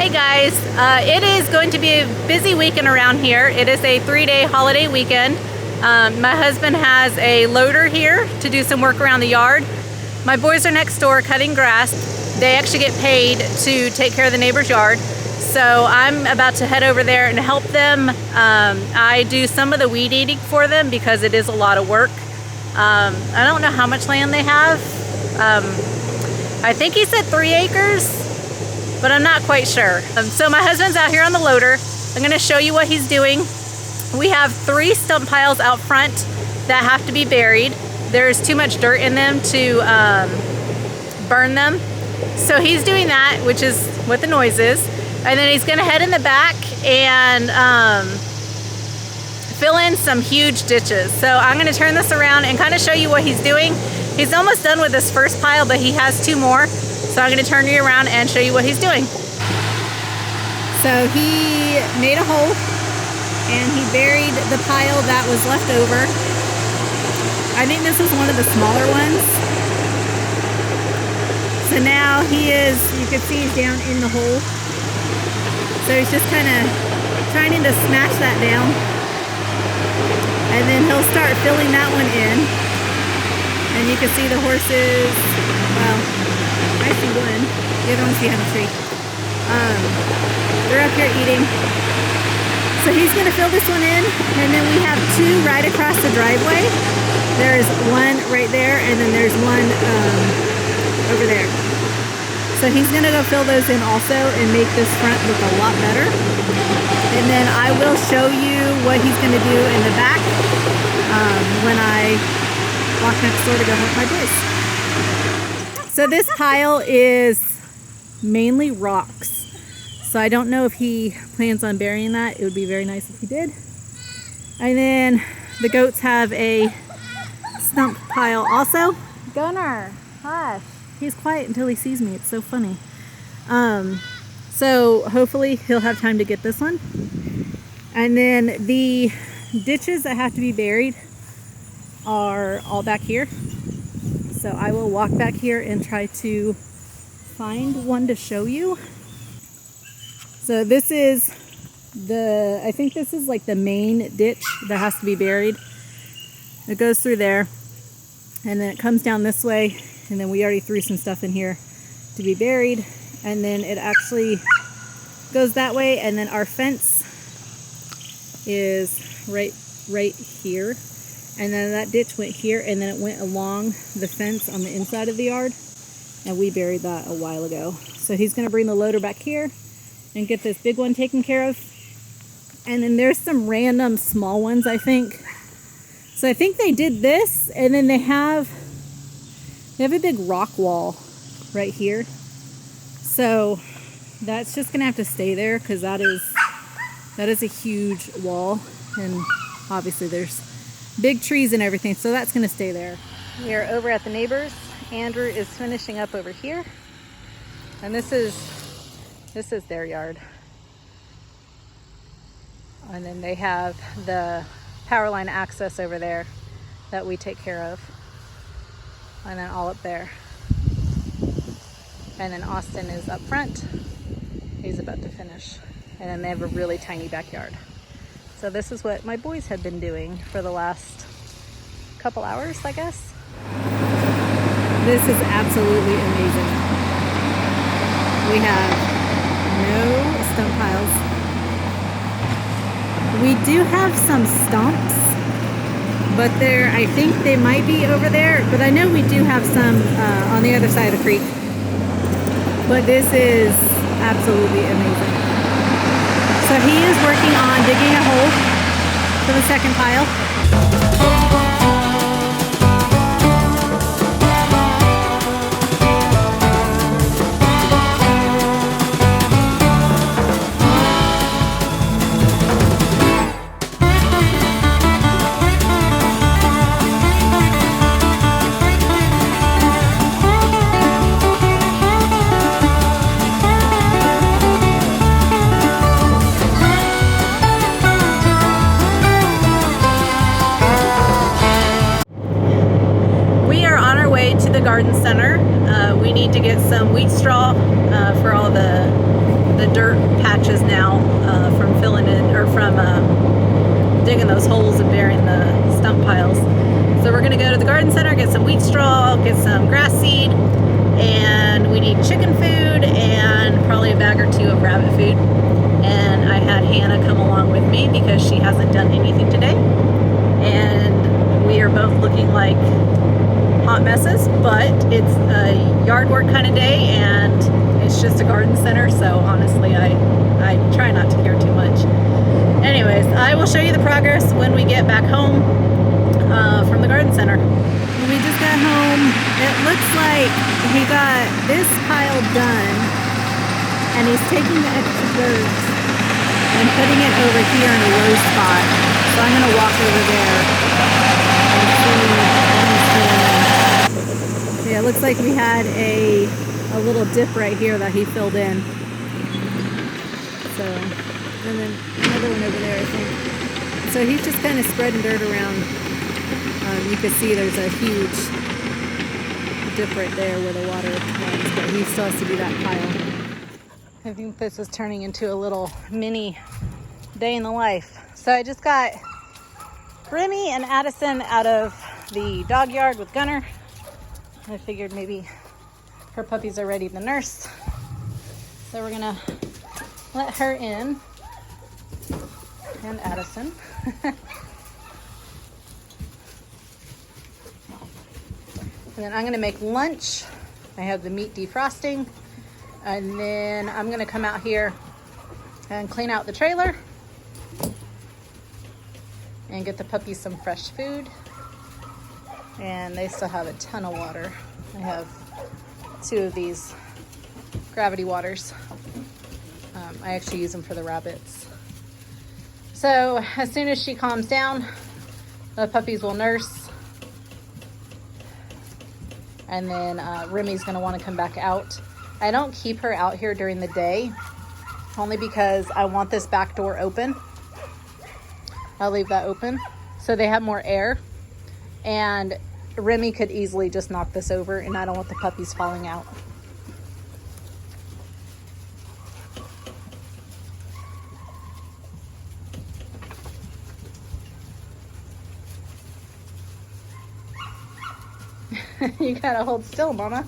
Hey guys, it is going to be a busy weekend around here. It is a 3-day holiday weekend. My husband has a loader here to do some work around the yard. My boys are next door cutting grass. They actually get paid to take care of the neighbor's yard. So I'm about to head over there and help them. I do some of the weed eating for them because it is a lot of work. I don't know how much land they have. I think he said 3 acres. But I'm not quite sure. So my husband's out here on the loader. I'm gonna show you what he's doing. We have 3 stump piles out front that have to be buried. There's too much dirt in them to burn them. So he's doing that, which is what the noise is. And then he's gonna head in the back and fill in some huge ditches. So I'm gonna turn this around and kind of show you what he's doing. He's almost done with this first pile, but he has 2 more. So I'm gonna turn you around and show you what he's doing. So he made a hole and he buried the pile that was left over. I think this is one of the smaller ones. So now he is, you can see he's down in the hole. So he's just kind of trying to smash that down. And then he'll start filling that one in. And you can see the horses, well, I see one. The other one's behind the tree. They're up here eating. So he's gonna fill this one in, and then we have 2 right across the driveway. There's one right there, and then there's one over there. So he's gonna go fill those in also and make this front look a lot better. And then I will show you what he's gonna do in the back when I walk next door to go help my boys. So this pile is mainly rocks. So I don't know if he plans on burying that. It would be very nice if he did. And then the goats have a stump pile also. Gunnar, hush. He's quiet until he sees me. It's so funny. So hopefully he'll have time to get this one. And then the ditches that have to be buried are all back here. So I will walk back here and try to find one to show you. So this is I think this is like the main ditch that has to be buried. It goes through there and then it comes down this way, and then we already threw some stuff in here to be buried, and then it actually goes that way, and then our fence is right here. And then that ditch went here, and then it went along the fence on the inside of the yard, and we buried that a while ago. So he's gonna bring the loader back here and get this big one taken care of. And then there's some random small ones, I think. So I think they did this, and then they have a big rock wall right here. So that's just gonna have to stay there because that is a huge wall, and obviously there's big trees and everything, so that's gonna stay there. We are over at the neighbors. Andrew is finishing up over here, and this is their yard. And then they have the power line access over there that we take care of, and then all up there. And then Austin is up front. He's about to finish, and then they have a really tiny backyard. So this is what my boys have been doing for the last couple hours, I guess. This is absolutely amazing. We have no stump piles. We do have some stumps, but I think they might be over there, but I know we do have some on the other side of the creek. But this is absolutely amazing. So he is working on digging a hole for the second pile. garden center. We need to get some wheat straw for all the dirt get some wheat straw, get some grass seed, and we need chicken food and probably a bag or two of rabbit food. And I had Hannah come along with me because she hasn't done anything today. And we are both looking like hot messes, but it's a yard work kind of day and it's just a garden center, so honestly I try not to care too much. Anyways, I will show you the progress when we get back home from the garden center. When we just got home, it looks like he got this pile done and he's taking the extra dirt and putting it over here in a low spot. So I'm going to walk over there and see what he's doing. Yeah, it looks like we had a little dip right here that he filled in. So, and then another one over there, I think. So he's just kind of spreading dirt around. You can see there's a huge dip right there where the water runs, but he still has to do that pile. I think this is turning into a little mini day in the life. So I just got Remy and Addison out of the dog yard with Gunner. I figured maybe her puppies are ready to nurse. So we're gonna let her in, and Addison. And then I'm gonna make lunch. I have the meat defrosting. And then I'm gonna come out here and clean out the trailer and get the puppies some fresh food. And they still have a ton of water. I have 2 of these gravity waters. I actually use them for the rabbits. So as soon as she calms down, the puppies will nurse. And then Remy's gonna wanna come back out. I don't keep her out here during the day, only because I want this back door open. I'll leave that open so they have more air. And Remy could easily just knock this over, and I don't want the puppies falling out. You gotta hold still, Mama.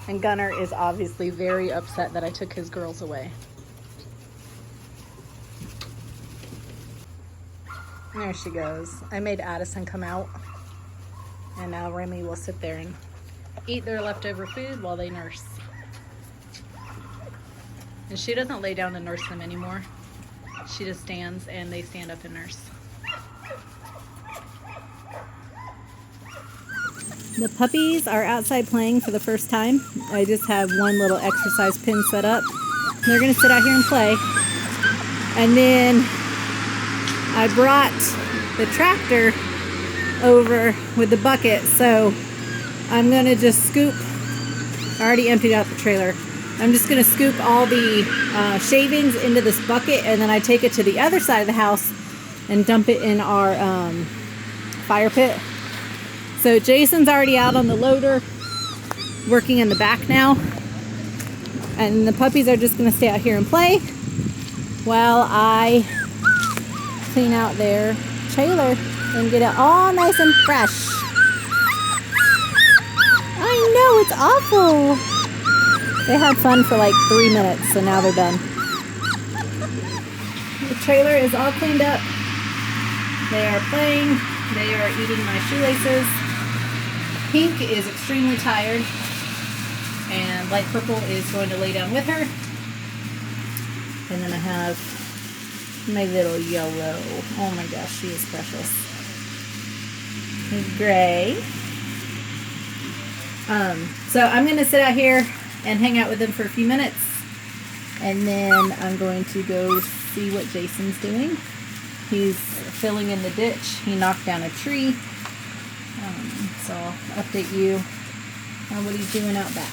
And Gunner is obviously very upset that I took his girls away. There she goes. I made Addison come out. And now Remy will sit there and eat their leftover food while they nurse. And she doesn't lay down to nurse them anymore. She just stands and they stand up and nurse. The puppies are outside playing for the first time. I just have one little exercise pin set up. They're gonna sit out here and play. And then I brought the tractor over with the bucket, so I'm gonna just scoop. I already emptied out the trailer. I'm just gonna scoop all the shavings into this bucket, and then I take it to the other side of the house and dump it in our fire pit. So Jason's already out on the loader, working in the back now. And the puppies are just gonna stay out here and play while I clean out their trailer and get it all nice and fresh. I know, it's awful. They had fun for like 3 minutes, so now they're done. The trailer is all cleaned up. They are playing. They are eating my shoelaces. Pink is extremely tired, and light purple is going to lay down with her. And then I have my little yellow. Oh my gosh, she is precious. Gray. So I'm going to sit out here and hang out with them for a few minutes, and then I'm going to go see what Jason's doing. He's filling in the ditch. He knocked down a tree. So I'll update you on what he's doing out back.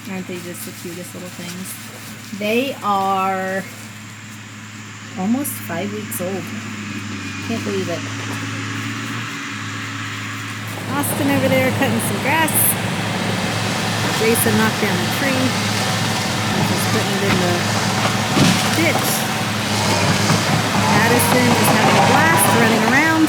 Aren't they just the cutest little things? They are almost 5 weeks old. Can't believe it. Austin over there cutting some grass. Jason knocked down a tree. putting it in the ditch. Addison is having a blast running around.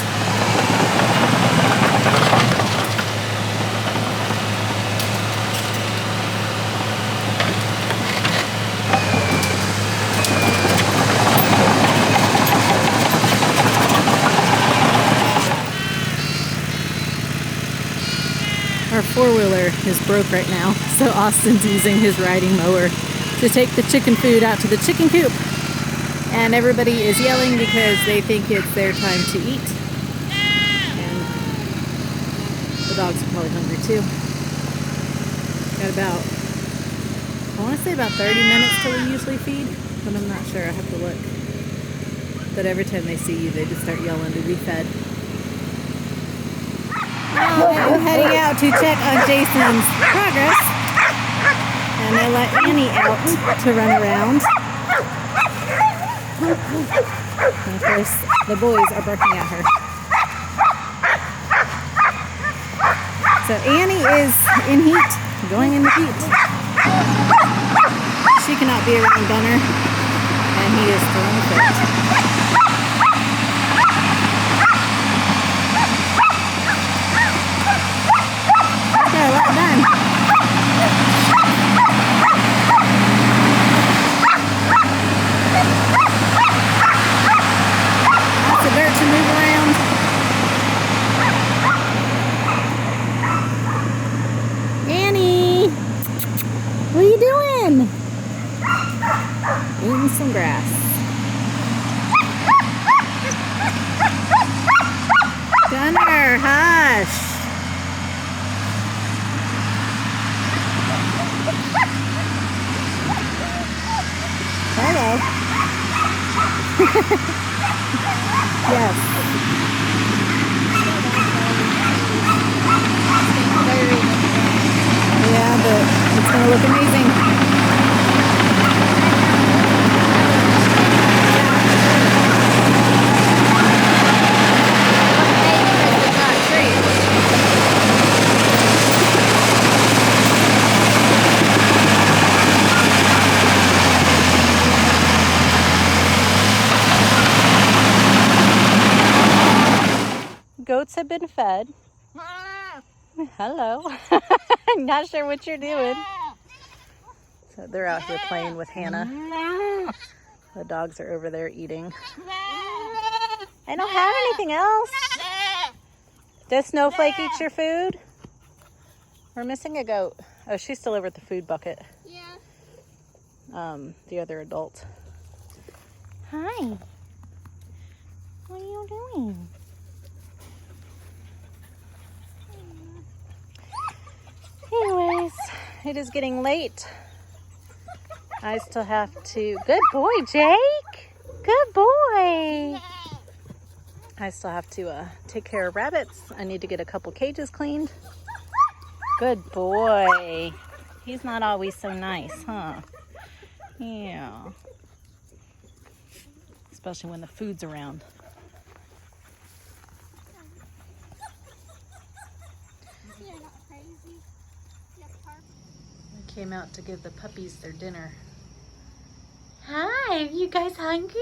Our four-wheeler is broke right now, so Austin's using his riding mower to take the chicken food out to the chicken coop. And everybody is yelling because they think it's their time to eat. And the dogs are probably hungry too. Got about, I want to say about 30 minutes till we usually feed, but I'm not sure. I have to look. But every time they see you, they just start yelling to be fed. I'm heading out to check on Jason's progress, and I let Annie out to run around. And of course, the boys are barking at her. So Annie is in heat, going in the heat. She cannot be around Gunner, and he is throwing a fit. Eating some grass. Gunner, hush. Hello. Yes. Yeah, but it's going to look amazing. Goats have been fed. Hello. I'm not sure what you're doing. So they're out here playing with Hannah. The dogs are over there eating. I don't have anything else. Does Snowflake eat your food? We're missing a goat. Oh, she's still over at the food bucket. Yeah. The other adult. Hi. What are you doing? Anyways, it is getting late. I still have to... Good boy, Jake. Good boy. I still have to take care of rabbits. I need to get a couple cages cleaned. Good boy. He's not always so nice, huh? Yeah. Especially when the food's around. I came out to give the puppies their dinner. Hi, are you guys hungry?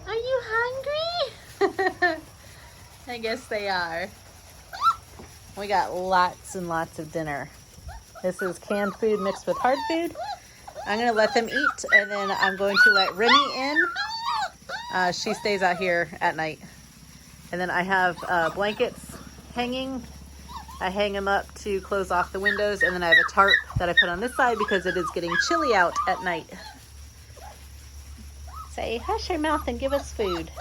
Are you hungry? I guess they are. We got lots and lots of dinner. This is canned food mixed with hard food. I'm gonna let them eat, and then I'm going to let Remy in. She stays out here at night. And then I have blankets hanging. I hang them up to close off the windows, and then I have a tarp that I put on this side because it is getting chilly out at night. Say, hush your mouth and give us food.